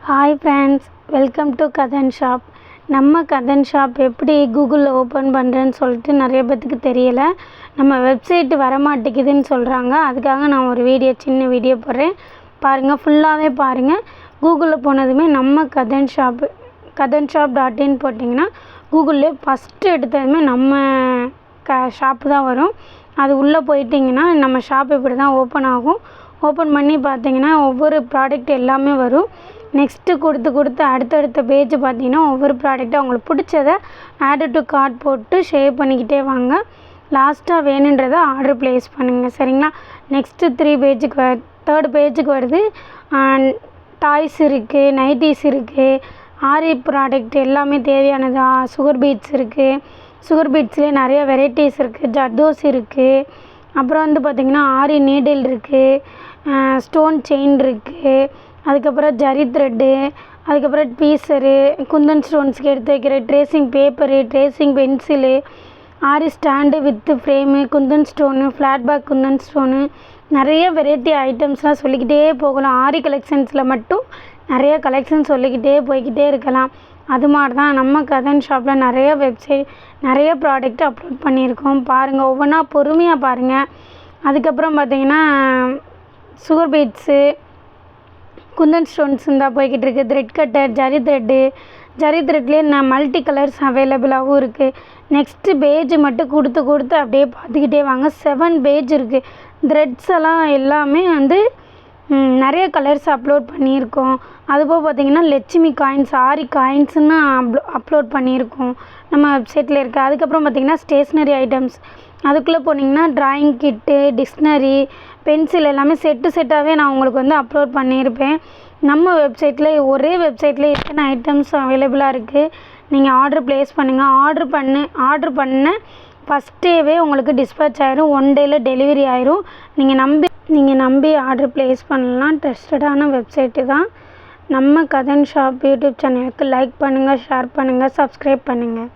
Hi friends, welcome to Kathan shop. நம்ம Kathan shop எப்படி கூகுளில் ஓப்பன் பண்ணுறேன்னு சொல்லிட்டு நிறைய பேத்துக்கு தெரியலை. நம்ம வெப்சைட்டு வரமாட்டேங்குதுன்னு சொல்கிறாங்க. அதுக்காக நான் ஒரு சின்ன வீடியோ போடுறேன் பாருங்கள். ஃபுல்லாகவே பாருங்கள். கூகுளில் போனதுமே நம்ம கதன் ஷாப்.in போட்டிங்கன்னா கூகுளில் ஃபஸ்ட்டு எடுத்ததுமே நம்ம ஷாப்பு தான் வரும். அது உள்ளே போயிட்டிங்கன்னா நம்ம ஷாப் இப்படி தான் ஓப்பன் ஆகும். ஓப்பன் பண்ணி பார்த்தீங்கன்னா ஒவ்வொரு ப்ராடக்ட் எல்லாமே வரும். நெக்ஸ்ட்டு கொடுத்து அடுத்தடுத்த பேஜ் பார்த்தீங்கன்னா ஒவ்வொரு ப்ராடக்ட்டும் அவங்களுக்கு பிடிச்சதை ஆட் டு கார்ட் போட்டு ஷேர் பண்ணிக்கிட்டே வாங்க. லாஸ்ட்டாக வேணுன்றதை ஆர்டர் ப்ளேஸ் பண்ணுங்கள், சரிங்களா? நெக்ஸ்ட்டு தேர்ட் பேஜுக்கு வருது. டாய்ஸ் இருக்குது, நைட்டிஸ் இருக்குது, ஆரி ப்ராடக்ட் எல்லாமே தேவையானது. சுகர் பீட்ஸ் இருக்குது. சுகர் பீட்ஸ்லேயே நிறைய வெரைட்டிஸ் இருக்குது. ஜர்தோஸ் இருக்குது. அப்புறம் பார்த்திங்கன்னா ஆரி நீடில் இருக்குது, ஸ்டோன் செயின் இருக்குது, அதுக்கப்புறம் ஜரி த்ரெட்டு, அதுக்கப்புறம் பீசரு, குந்தன் ஸ்டோன்ஸ்க்கு எடுத்து வைக்கிற tracing paper, tracing pencil, aari stand with frame, kundan stone, flat back kundan stone, நிறைய வெரைட்டி ஐட்டம்ஸ்லாம் சொல்லிக்கிட்டே போகலாம். ஆரி கலெக்ஷன்ஸில் மட்டும் நிறைய கலெக்ஷன் சொல்லிக்கிட்டே போய்கிட்டே இருக்கலாம். அது மாதிரி தான் நம்ம கதன் ஷாப்பில் நிறைய ப்ராடக்ட் அப்லோட் பண்ணியிருக்கோம். பாருங்கள், ஒவ்வொன்றா பொறுமையாக பாருங்கள். அதுக்கப்புறம் பார்த்திங்கன்னா சுகர் பீட்ஸு, குந்தன் ஸ்டோன்ஸ் இருந்தால் போய்கிட்டு இருக்குது. த்ரெட் கட்டர், ஜரி த்ரெட்லேயே மல்டி கலர்ஸ் அவைலபிளாகவும் இருக்குது. நெக்ஸ்ட்டு பேஜ் மட்டும் கொடுத்து அப்படியே பார்த்துக்கிட்டே வாங்க. 7 பேஜ் இருக்குது. த்ரெட்ஸ் எல்லாம் எல்லாமே நிறைய கலர்ஸ் அப்லோட் பண்ணியிருக்கோம். அதுபோக பார்த்திங்கன்னா லட்சுமி காயின்ஸ், ஆரி காயின்ஸுன்னு அப்லோட் பண்ணியிருக்கோம் நம்ம வெப்சைட்டில் இருக்குது. அதுக்கப்புறம் பார்த்திங்கன்னா ஸ்டேஷ்னரி ஐட்டம்ஸ், அதுக்குள்ளே போனீங்கன்னா ட்ராயிங் கிட்டு, டிக்ஷ்னரி, பென்சில் எல்லாமே செட்டாகவே நான் உங்களுக்கு அப்லோட் பண்ணியிருப்பேன். நம்ம ஒரே வெப்சைட்டில் எத்தனை ஐட்டம்ஸ் அவைலபிளாக இருக்குது. நீங்கள் ஆர்டர் ப்ளேஸ் பண்ணுங்கள். ஆர்டர் பண்ண ஃபஸ்ட் டேவே உங்களுக்கு டிஸ்பேச் ஆயிரும். 1 டேயில் டெலிவரி ஆயிரும். நீங்கள் நம்பி ஆர்டர் ப்ளேஸ் பண்ணலாம். ட்ரஸ்டடான வெப்சைட்டு தான். நம்ம கதன் ஷாப் யூடியூப் சேனலுக்கு லைக் பண்ணுங்கள், ஷேர் பண்ணுங்கள், சப்ஸ்கிரைப் பண்ணுங்கள்.